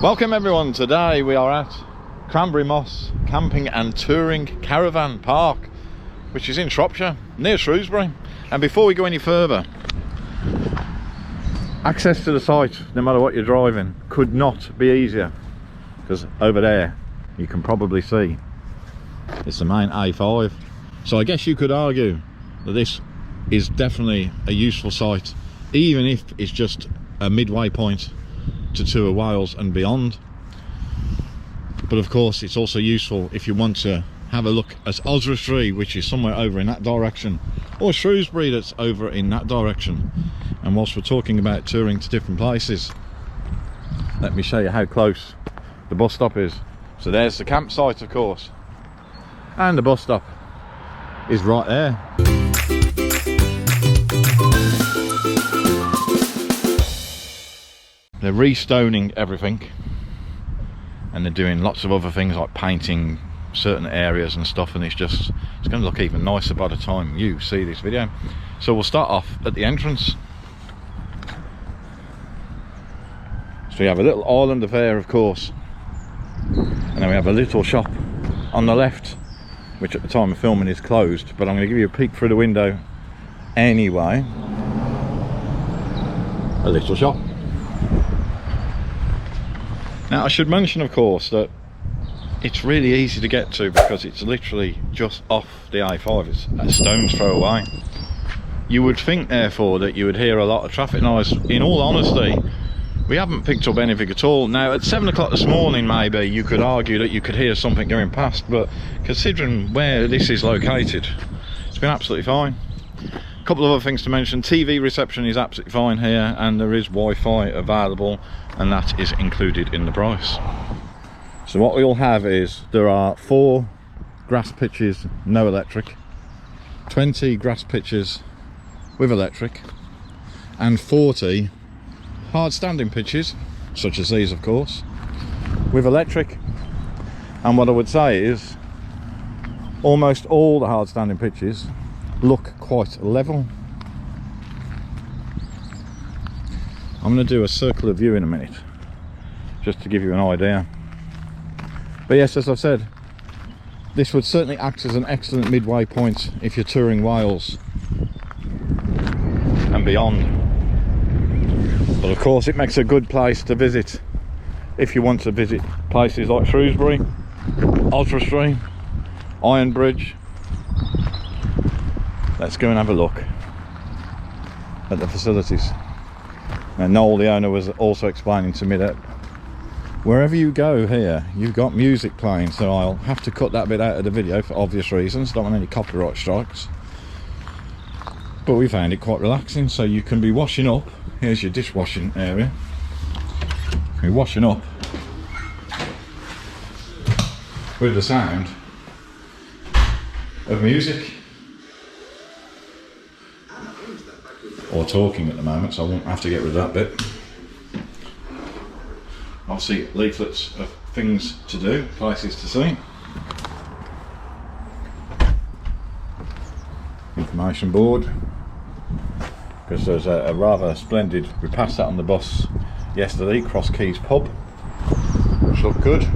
Welcome everyone, today we are at Cranberry Moss Camping and Touring Caravan Park, which is in Shropshire, near Shrewsbury. And before we go any further, access to the site, no matter what you're driving, could not be easier, because over there you can probably see it's the main A5. So I guess you could argue that this is definitely a useful site, even if it's just a midway point to tour Wales and beyond. But of course it's also useful if you want to have a look at Oswestry, which is somewhere over in that direction, or Shrewsbury, that's over in that direction. And whilst we're talking about touring to different places, let me show you how close the bus stop is. So there's the campsite, of course, and the bus stop is right there. They're restoning everything, and they're doing lots of other things like painting certain areas and stuff, and it's going to look even nicer by the time you see this video. So we'll start off at the entrance. So we have a little island of air, of course, and then we have a little shop on the left, which at the time of filming is closed, but I'm going to give you a peek through the window anyway. A little shop. Now I should mention, of course, that it's really easy to get to because it's literally just off the A5. It's a stone's throw away. You would think therefore that you would hear a lot of traffic noise. In all honesty, we haven't picked up anything at all. Now at 7 o'clock this morning maybe you could argue that you could hear something going past, but considering where this is located, it's been absolutely fine. A couple of other things to mention: TV reception is absolutely fine here, and there is Wi-Fi available, and that is included in the price. So what we'll have is, there are 4 grass pitches, no electric, 20 grass pitches with electric, and 40 hard standing pitches, such as these of course, with electric. And what I would say is, almost all the hard standing pitches look quite level. I'm going to do a circular view in a minute, just to give you an idea. But yes, as I've said, this would certainly act as an excellent midway point if you're touring Wales and beyond. But of course it makes a good place to visit if you want to visit places like Shrewsbury, Oswestry, Ironbridge. Let's go and have a look at the facilities. Now Noel, the owner, was also explaining to me that wherever you go here, you've got music playing, so I'll have to cut that bit out of the video for obvious reasons. Don't want any copyright strikes. But we found it quite relaxing, so you can be washing up. Here's your dishwashing area. You're washing up with the sound of music. Or talking at the moment, so I won't have to get rid of that bit. Obviously leaflets of things to do, places to see. Information board, because there's a rather splendid, we passed that on the bus yesterday, Cross Keys pub, which looked good.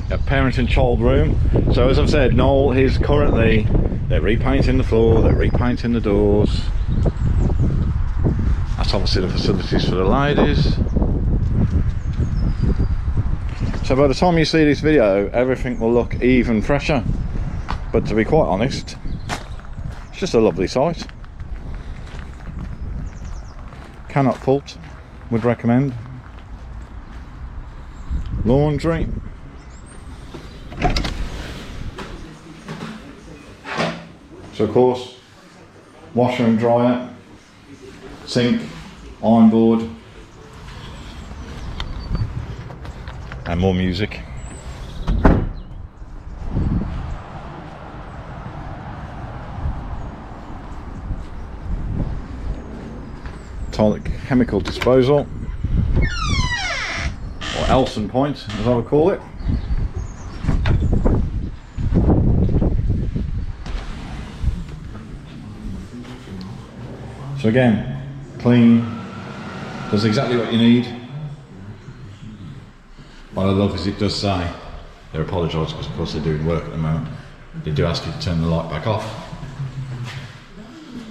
A parent and child room. So as I've said, Noel is currently, they're repainting the floor, they're repainting the doors. That's obviously the facilities for the ladies. So by the time you see this video, everything will look even fresher. But to be quite honest, it's just a lovely site. Cannot fault, would recommend. Laundry. So of course, washer and dryer, sink, iron board, and more music. Toilet chemical disposal, or Elson point as I would call it. So again, clean, does exactly what you need. What I love is it does say they apologise because of course they're doing work at the moment. They do ask you to turn the light back off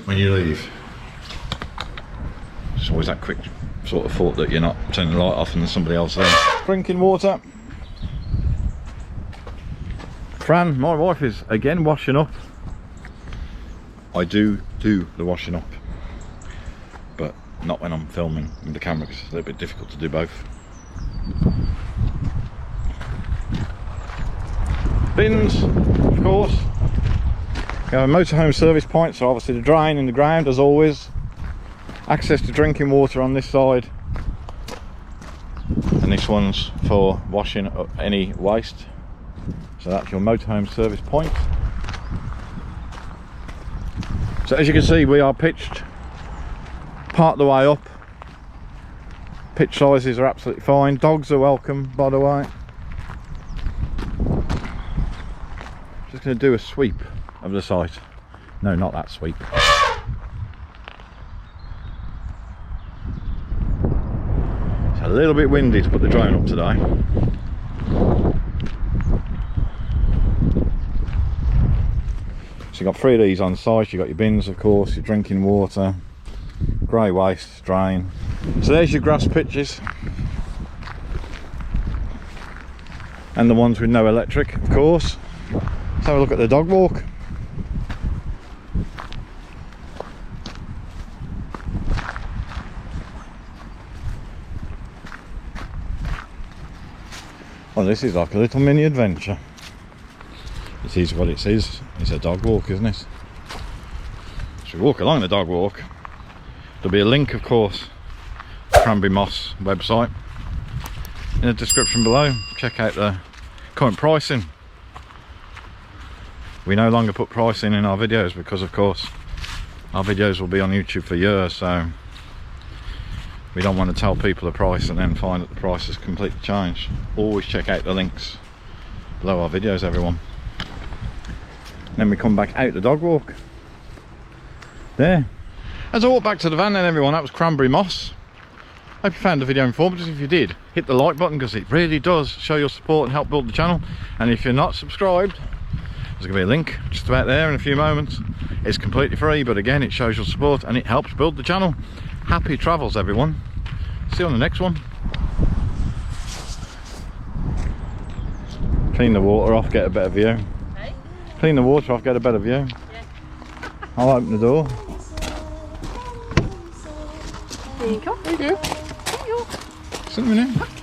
when you leave. It's always that quick sort of thought that you're not turning the light off and there's somebody else there. Drinking water. Fran, my wife, is again washing up. I do the washing up, but not when I'm filming with the camera because it's a little bit difficult to do both. Bins, of course. We have a motorhome service point, so obviously the drain in the ground as always. Access to drinking water on this side. And this one's for washing up any waste. So that's your motorhome service point. So as you can see, we are pitched part of the way up. Pitch sizes are absolutely fine. Dogs are welcome, by the way. Just going to do a sweep of the site. No, not that sweep. It's a little bit windy to put the drone up today. So you've got 3 of these on site. You've got your bins, of course, your drinking water, grey waste, drain. So there's your grass pitches. And the ones with no electric, of course. Let's have a look at the dog walk. Well, this is like a little mini adventure. It is what it is. It's a dog walk, isn't it? So we walk along the dog walk. There'll be a link, of course, to Cranberry Moss website in the description below. Check out the current pricing. We no longer put pricing in our videos because, of course, our videos will be on YouTube for years, so we don't want to tell people the price and then find that the price has completely changed. Always check out the links below our videos, everyone. Then we come back out the dog walk. There. As I walk back to the van then, everyone, that was Cranberry Moss. Hope you found the video informative. If you did, hit the like button because it really does show your support and help build the channel. And if you're not subscribed, there's going to be a link just about there in a few moments. It's completely free, but again, it shows your support and it helps build the channel. Happy travels, everyone. See you on the next one. Clean the water off, get a better view. Hey? Clean the water off, get a better view. Yeah. I'll open the door. There you go. There you go. There you go. Something in.